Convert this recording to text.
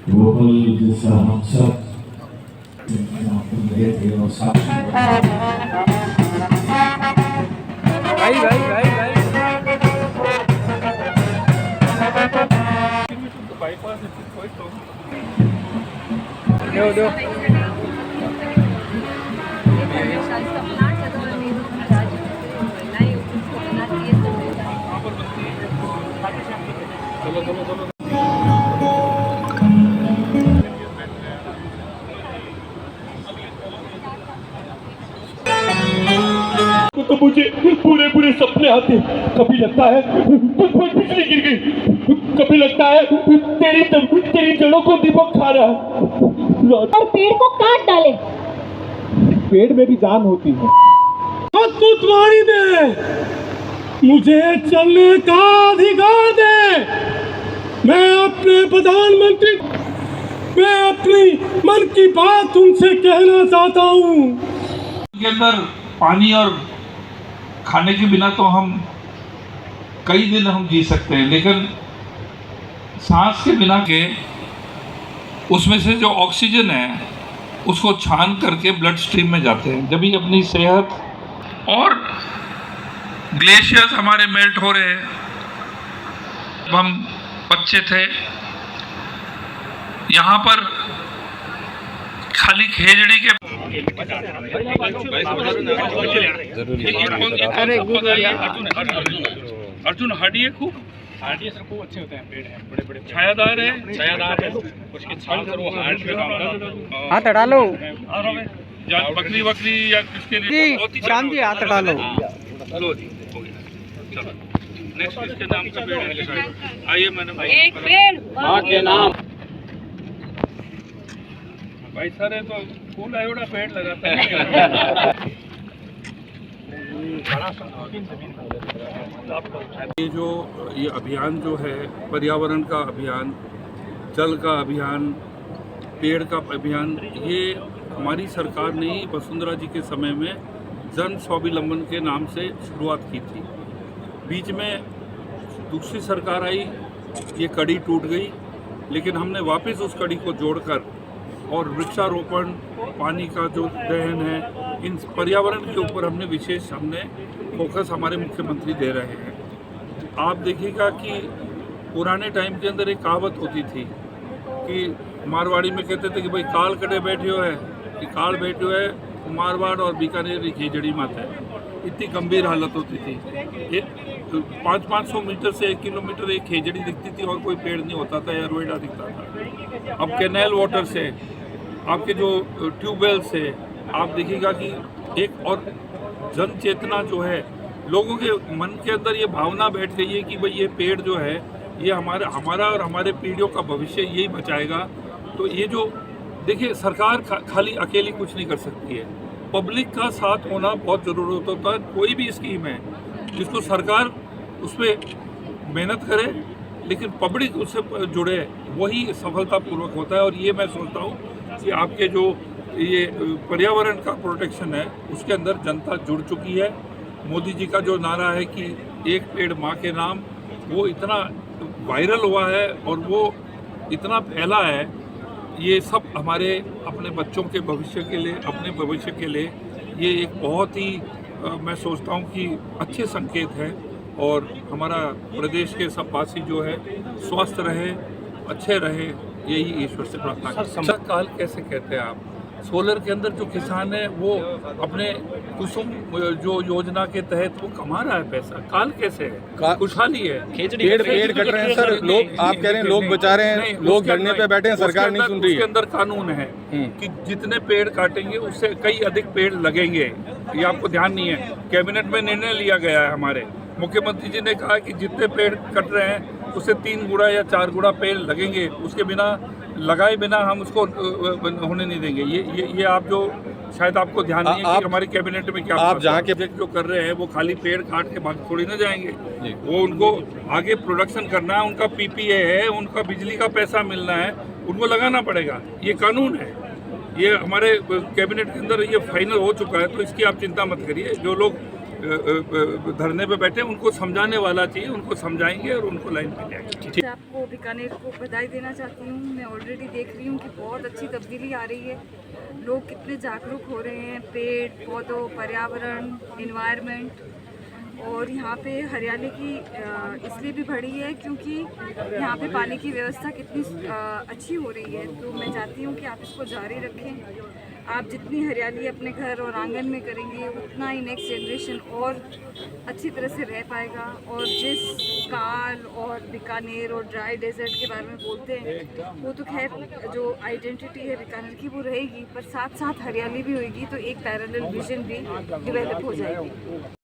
Global जैसा हम सब गए थे और साथ भाई भाई भाई भाई दो दो तो मुझे पूरे पूरे सपने आते। कभी लगता है बिजली गिर गई, कभी लगता है तेरी जड़ों को दीपक खा रहा है और पेड़ को काट डाले। पेड़ में भी जान होती है। तो तुम्हारी दे, मुझे चलने का अधिकार दे। मैं अपने प्रधानमंत्री, मैं अपनी मन की बात तुमसे कहना चाहता हूँ। के अंदर पानी और खाने के बिना तो हम कई दिन हम जी सकते हैं, लेकिन सांस के बिना के उसमें से जो ऑक्सीजन है उसको छान करके ब्लड स्ट्रीम में जाते हैं। जब भी अपनी सेहत और ग्लेशियर्स हमारे मेल्ट हो रहे हैं। जब हम बच्चे थे यहाँ पर खाली खेजड़ी के अर्जुन हार्डी है, खूब हार्डी है सर, खूब अच्छे होते हैं पेड़ हैं, बड़े बड़े छायादार है, छायादार है, उसकी छाल सर वो हार्ट पे काम करता है। हाथ हटा लो या बकरी बकरी या किसके लिए शांति, हाथ हटा लो। लो जी, हो गया, चलो नेक्स्ट किसके नाम से पेड़ है? आइए मैंने एक पेड़ माँ के नाम भाई सर है तो फूल आयोड़ा पेड़ लगाता है। ये अभियान जो है पर्यावरण का अभियान, जल का अभियान, पेड़ का अभियान, ये हमारी सरकार ने ही वसुंधरा जी के समय में जन स्वावलंबन के नाम से शुरुआत की थी। बीच में दूसरी सरकार आई, ये कड़ी टूट गई, लेकिन हमने वापस उस कड़ी को जोड़कर और वृक्षारोपण, पानी का जो दहन है, इन पर्यावरण के ऊपर हमने फोकस हमारे मुख्यमंत्री दे रहे हैं। आप देखिएगा कि पुराने टाइम के अंदर एक कहावत होती थी कि मारवाड़ी में कहते थे कि भाई काल कटे बैठे हो है, कि काल बैठे हो है, मारवाड़ और बीकानेर की खेजड़ी माता है। इतनी गंभीर हालत होती थी। 500 मीटर से 1 किलोमीटर एक खेजड़ी दिखती थी और कोई पेड़ नहीं होता था या रोएडा दिखता था। अब कैनाल वाटर से, आपके जो ट्यूबवेल से, आप देखिएगा कि एक और जन चेतना जो है, लोगों के मन के अंदर ये भावना बैठ गई है कि भाई ये पेड़ जो है ये हमारा और हमारे पीढ़ियों का भविष्य यही बचाएगा। तो ये जो देखिए, सरकार खाली अकेली कुछ नहीं कर सकती है, पब्लिक का साथ होना बहुत ज़रूरत होता है। कोई भी स्कीम है जिसको सरकार उस पर मेहनत करे लेकिन पब्लिक उससे जुड़े, वही सफलतापूर्वक होता है। और ये मैं सोचता हूँ कि आपके जो ये पर्यावरण का प्रोटेक्शन है उसके अंदर जनता जुड़ चुकी है। मोदी जी का जो नारा है कि एक पेड़ माँ के नाम, वो इतना वायरल हुआ है और वो इतना फैला है। ये सब हमारे अपने बच्चों के भविष्य के लिए, अपने भविष्य के लिए ये एक बहुत ही मैं सोचता हूँ कि अच्छे संकेत है। और हमारा प्रदेश के सब वासी जो है स्वस्थ रहे, अच्छे रहे, यही ईश्वर से प्रार्थना करते हैं। काल कैसे कहते हैं आप? सोलर के अंदर जो किसान है वो अपने कुसुम जो योजना के तहत वो कमा रहा है पैसा। काल कैसे है? खुशहाली है। पेड़ कट रहे हैं सर, लोग आप कह रहे हैं लोग बचा रहे हैं, लोग धरने पे बैठे हैं, सरकार नहीं सुन रही है। उसके अंदर कानून है कि जितने पेड़ काटेंगे उससे कई अधिक पेड़ लगेंगे। ये आपको ध्यान नहीं है। कैबिनेट में निर्णय लिया गया है, हमारे मुख्यमंत्री जी ने कहा कि जितने पेड़ कट रहे हैं उससे 3 गुना या 4 गुना पेड़ लगेंगे, उसके बिना लगाए बिना हम उसको होने नहीं देंगे। ये आप जो शायद आपको ध्यान नहीं है कि हमारे कैबिनेट में क्या आप जहाँ के जो कर रहे हैं वो खाली पेड़ काट के भाग थोड़ी ना जाएंगे। वो उनको आगे प्रोडक्शन करना है, उनका पीपीए है, उनका बिजली का पैसा मिलना है, उनको लगाना पड़ेगा। ये कानून है, ये हमारे कैबिनेट के अंदर ये फाइनल हो चुका है। तो इसकी आप चिंता मत करिए। जो लोग धरने पे बैठे उनको समझाने वाला चाहिए, उनको समझाएंगे और उनको लाइन पे लेंगे। आपको बीकानेर को बधाई देना चाहती हूँ। मैं ऑलरेडी देख रही हूँ कि बहुत अच्छी तब्दीली आ रही है, लोग कितने जागरूक हो रहे हैं पेड़ पौधों, पर्यावरण, एनवायरनमेंट। और यहाँ पे हरियाली की इसलिए भी बढ़ी है क्योंकि यहाँ पे पानी की व्यवस्था कितनी अच्छी हो रही है। तो मैं चाहती हूँ कि आप इसको जारी रखें। आप जितनी हरियाली अपने घर और आंगन में करेंगे उतना ही नेक्स्ट जनरेशन और अच्छी तरह से रह पाएगा। और जिस काल और बीकानेर और ड्राई डेजर्ट के बारे में बोलते हैं वो तो खैर जो आइडेंटिटी है बीकानेर की वो रहेगी, पर साथ साथ हरियाली भी होगी तो एक पैरेलल विजन भी डेवलप हो जाएगी।